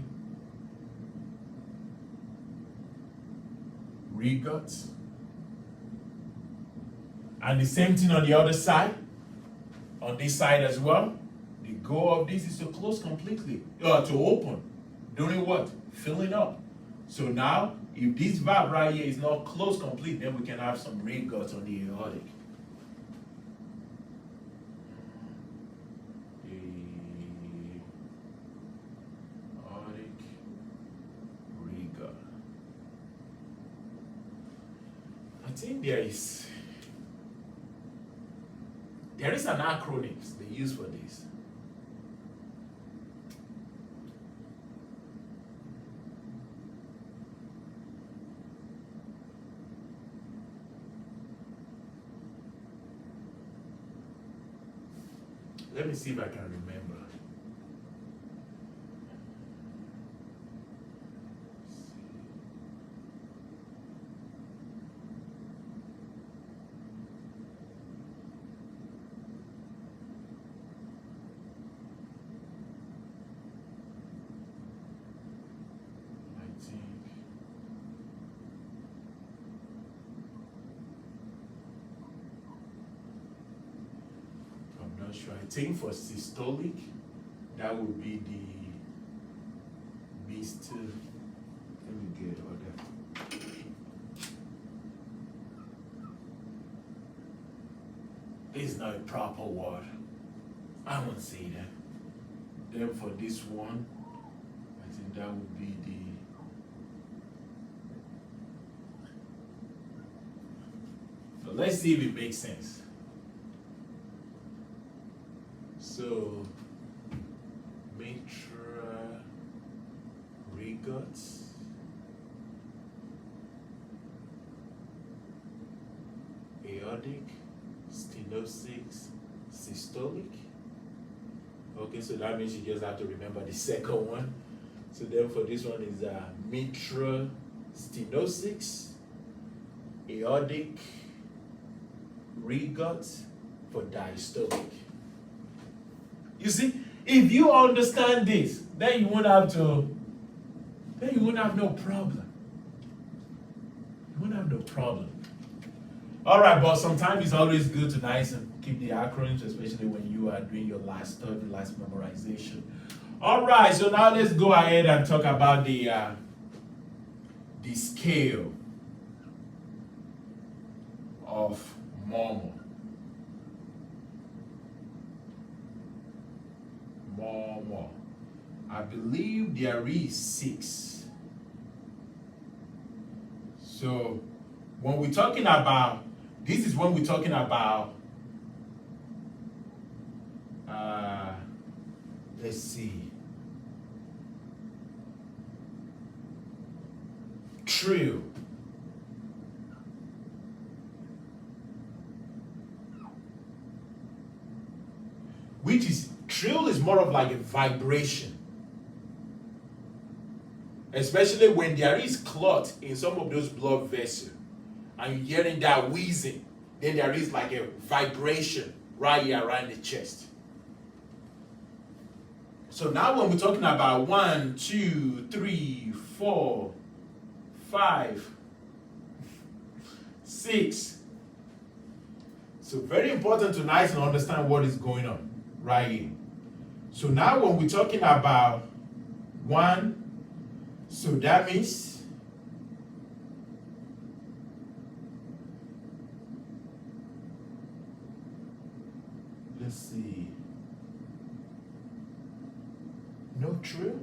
regurg. And the same thing on the other side, on this side as well. The goal of this is to close completely, to open. During what? Filling up. So now, if this valve right here is not closed complete, then we can have some regurg on the aortic. Regurg. I think there is an acronym they use for this. Let me see if I can remember. I think for systolic, that would be the beast. Let me get order. It's not a proper word. I won't say that. Then for this one, I think that would be the. But let's see if it makes sense. So, mitral regurg, aortic, stenosis, systolic. Okay, so that means you just have to remember the second one. So then for this one is mitral stenosis, aortic regurg for diastolic. You see, If you understand this, then you won't have no problem. You won't have no problem. All right, but sometimes it's always good to nice and keep the acronyms, especially when you are doing your last study, last memorization. All right, so now let's go ahead and talk about the scale of murmur. Murmur. I believe there is 6. So when we're talking about, this is when we're talking about, let's see, trill. Which is, trill is more of like a vibration. Especially when there is clot in some of those blood vessels and you're hearing that wheezing, then there is like a vibration right here around the chest. So now when we're talking about 1, 2, 3, 4, 5, 6. So very important to nice and understand what is going on right here. So now when we're talking about 1, so that means let's see, no trill.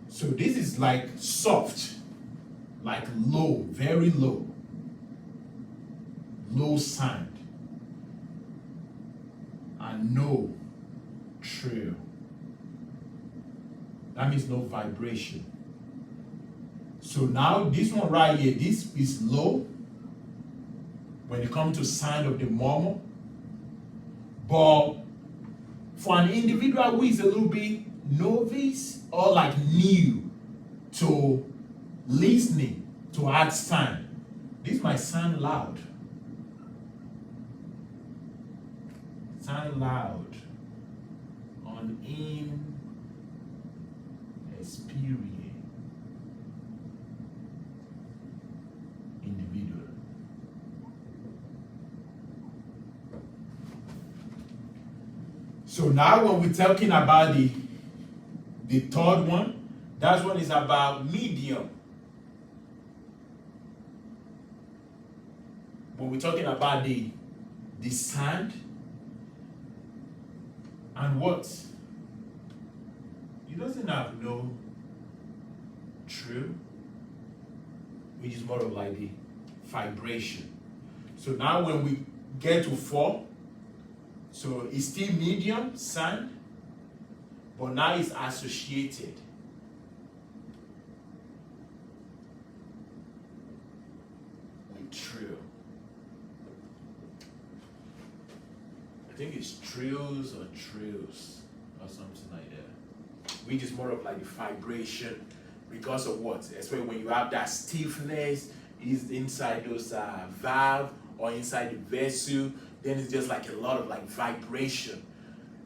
So this is like soft, like low, very low sound, and no trill. That means no vibration. So now this one right here, this is low when it comes to sound of the murmur. But for an individual who is a little bit novice or like new to listening to art sound, this might sound loud. Sound loud on inexperienced individual. So now when we're talking about the third one, that one is about medium. When we're talking about the sound and what? It doesn't have no trill, which is more of like the vibration. So now when we get to 4, so it's still medium sound, but now it's associated with trill. I think it's trills or something like that. Which is more of like the vibration because of what? Especially when you have that stiffness is inside those valve or inside the vessel, then it's just like a lot of like vibration,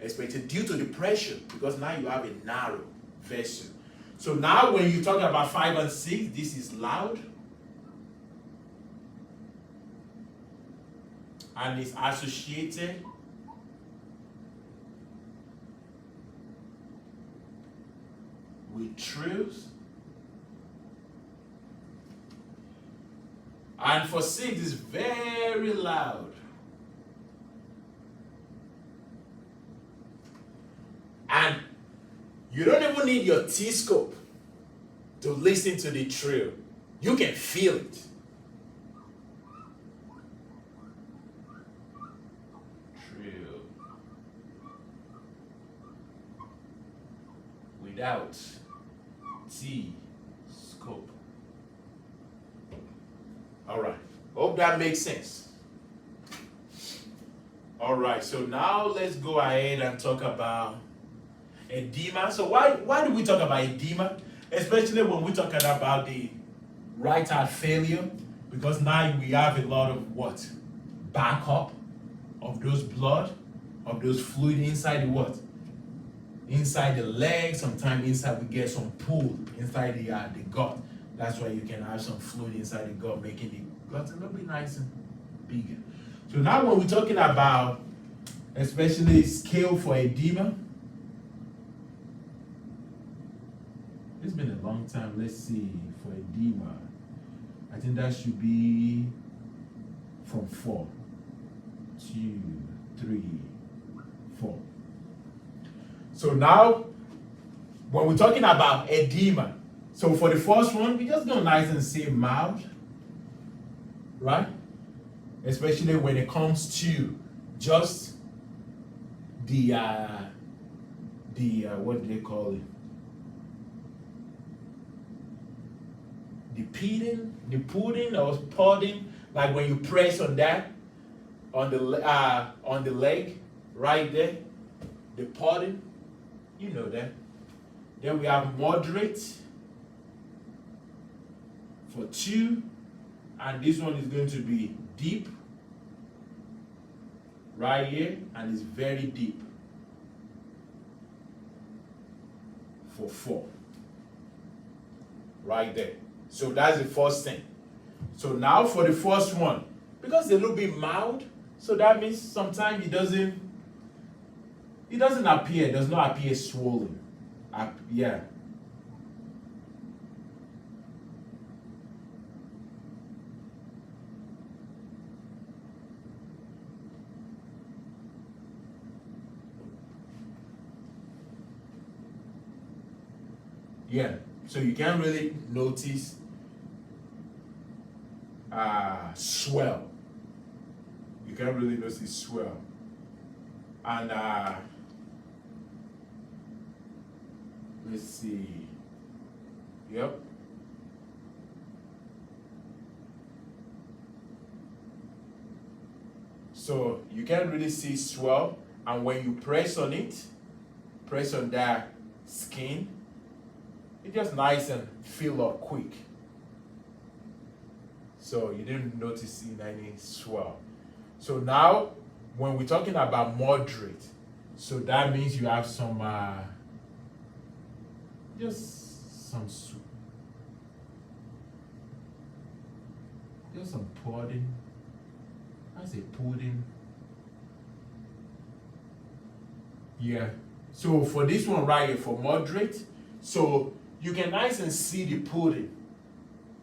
especially due to the pressure, because now you have a narrow vessel. So now when you talk about 5 and 6, this is loud and it's associated with trills. And for 6 is very loud. And you don't even need your T-scope to listen to the trill. You can feel it. Trill. Without T-scope. All right. Hope that makes sense. All right. So now let's go ahead and talk about edema. So why do we talk about edema? Especially when we're talking about the right heart failure, because now we have a lot of what? backup of those blood, of those fluid inside the what? Inside the leg. Sometimes inside we get some pool inside the gut. That's why you can have some fluid inside the gut, making the gut a little bit nice and bigger. So now when we're talking about especially scale for edema, it's been a long time. Let's see, for edema, I think that should be from 4, 2, 3, 4. So now, when we're talking about edema, so for the first one, we just go nice and say mild, right? Especially when it comes to just the what do they call it? The pudding or pudding, like when you press on that, on the leg, right there, the pudding, you know that. Then we have moderate for 2, and this one is going to be deep, right here, and it's very deep for 4, right there. So that's the first thing. So now for the first one, because it's a little bit mild, so that means sometimes it doesn't appear, does not appear swollen. Yeah. Yeah, so you can't really notice swell. You can't really notice swell. And let's see. Yep. So you can't really see swell, and when you press on it, press on that skin, it just nice and fill up quick. So you didn't notice any swell. So now, when we're talking about moderate, so that means you have some, just some pudding. I say pudding. Yeah. So for this one right here, for moderate, so you can nice and see the pudding,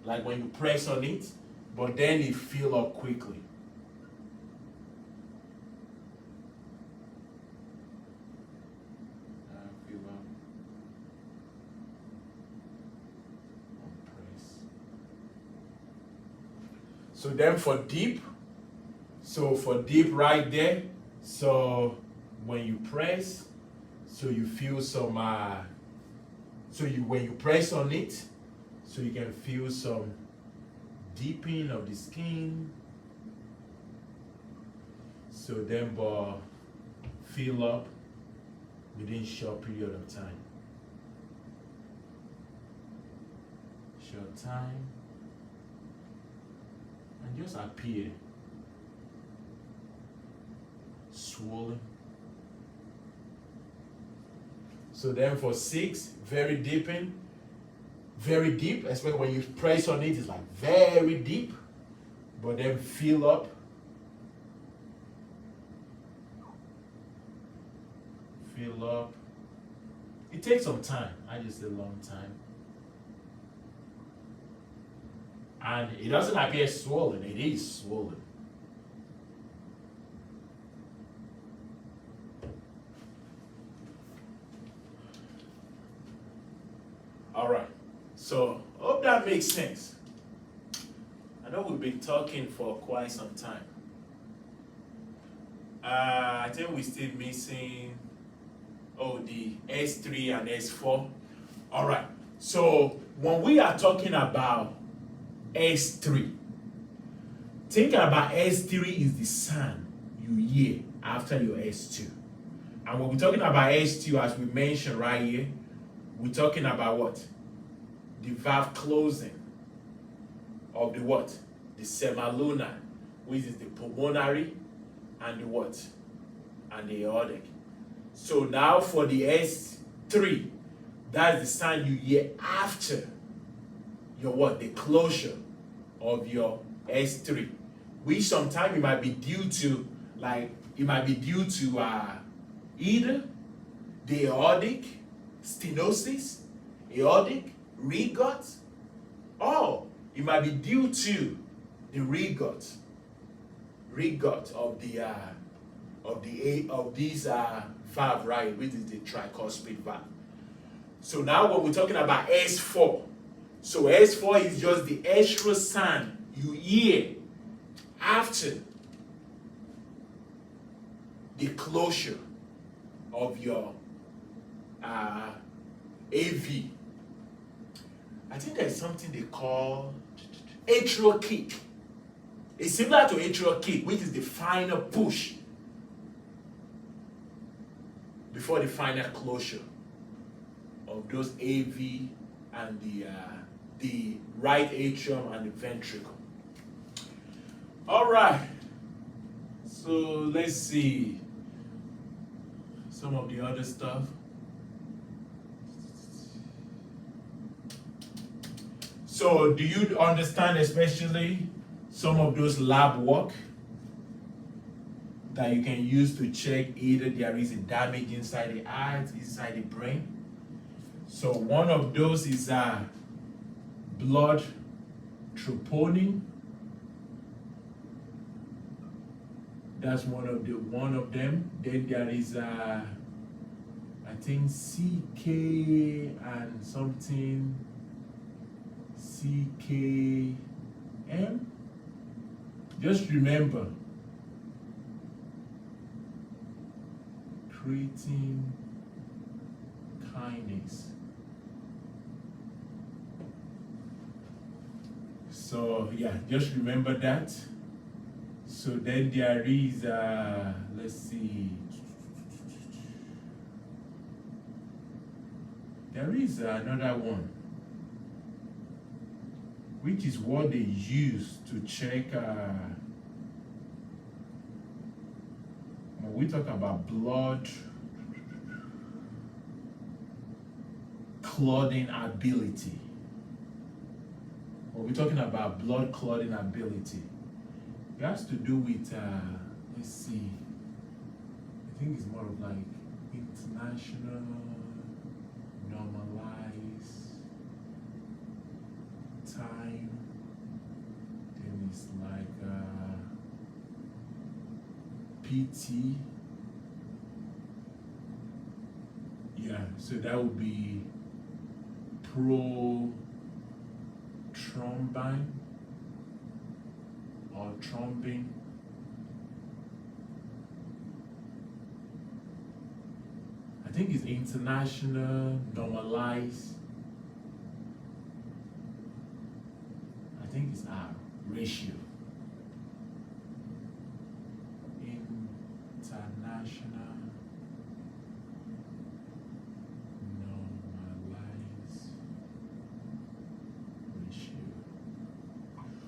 like when you press on it, but then it fill up quickly. So then for deep, so for deep right there, so when you press, so you feel some, when you press on it, so you can feel some deepening of the skin. So then fill up within short period of time. Short time. And just appear swollen. So then for 6, very deep, especially when you press on it, it's like very deep, but then fill up. Fill up. It takes some time. I just say a long time. And it doesn't appear swollen, it is swollen. All right, so hope that makes sense. I know we've been talking for quite some time. I think we're still missing, the S3 and S4. All right, so when we are talking about S3, think about S3 is the sound you hear after your S2. And when we're talking about S2, as we mentioned right here, we're talking about what? The valve closing of the what? The semilunar which is the pulmonary and the what? And the aortic. So now for the S3, that's the sound you hear after your what? The closure of your S3, which sometimes it might be due to either the aortic stenosis, aortic regut, or it might be due to the regut of these valve, right, which is the tricuspid valve. So now when we're talking about S4, so S4 is just the extra sound you hear after the closure of your AV. I think there's something they call atrial kick. It's similar to atrial kick, which is the final push before the final closure of those AV and the right atrium and the ventricle. All right. So let's see some of the other stuff. So do you understand especially some of those lab work that you can use to check either there is a damage inside the heart, inside the brain? So one of those is blood troponin. That's one of them. Then there is I think CK and something CKM. Just remember, creatine kinase. So yeah, just remember that. So then there is let's see, there is another one, which is what they use to check when we talk about blood clotting ability. When we're talking about blood clotting ability, it has to do with let's see, I think it's more of like international normalized time. Then it's like PT. Yeah, so that would be prothrombin or thrombin. I think it's international normalized. I think it's R ratio. International normalized ratio.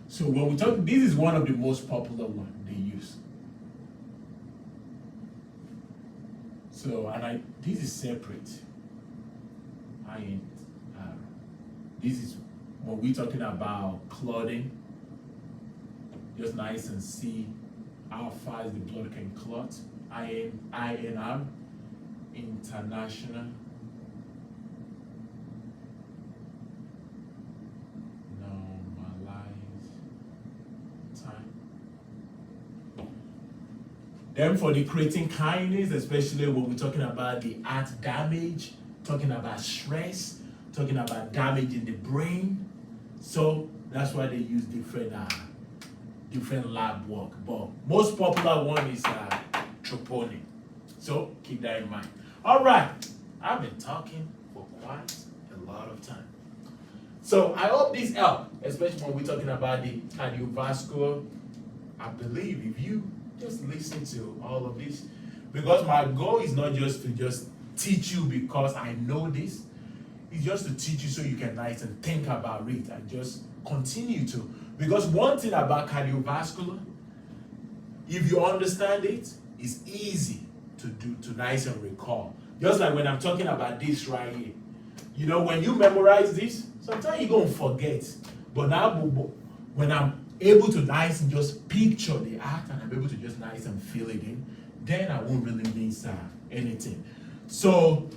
So when we talk, this is one of the most popular ones they use. So, and this is separate. This is when we're talking about clotting, just nice and see how fast the blood can clot. INR, international normalized time. Then for the creatine kinase, especially when we're talking about the heart damage, talking about stress, talking about damage in the brain. So that's why they use different lab work. But most popular one is troponin. So keep that in mind. All right, I've been talking for quite a lot of time. So I hope this helped, especially when we're talking about the cardiovascular. I believe if you just listen to all of this, because my goal is not just to teach you because I know this. It's just to teach you so you can nice and think about it and just continue to. Because one thing about cardiovascular, if you understand it, it's easy to do, to nice and recall. Just like when I'm talking about this right here. You know, when you memorize this, sometimes you're going to forget. But now, when I'm able to nice and just picture the act and I'm able to just nice and feel it in, then I won't really miss anything. So,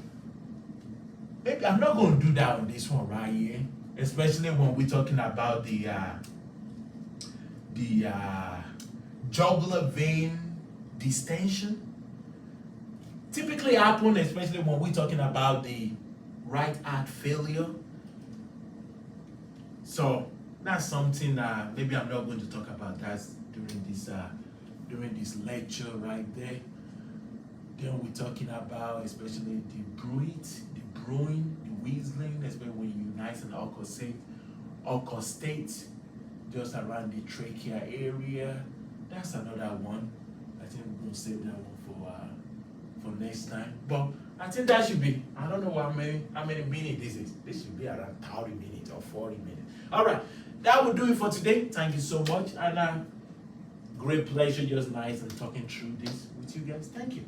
maybe I'm not going to do that on this one right here, especially when we're talking about the jugular vein distension. Typically happen, especially when we're talking about the right heart failure. So that's something maybe I'm not going to talk about that during this lecture right there. Then we're talking about especially the brewing, the whistling, especially when you nice and accostate just around the trachea area. That's another one. I think we're gonna save that one for next time. But I think that should be, I don't know how many minutes this is. This should be around 30 minutes or 40 minutes. All right, that will do it for today. Thank you so much, and great pleasure just nice and talking through this with you guys. Thank you.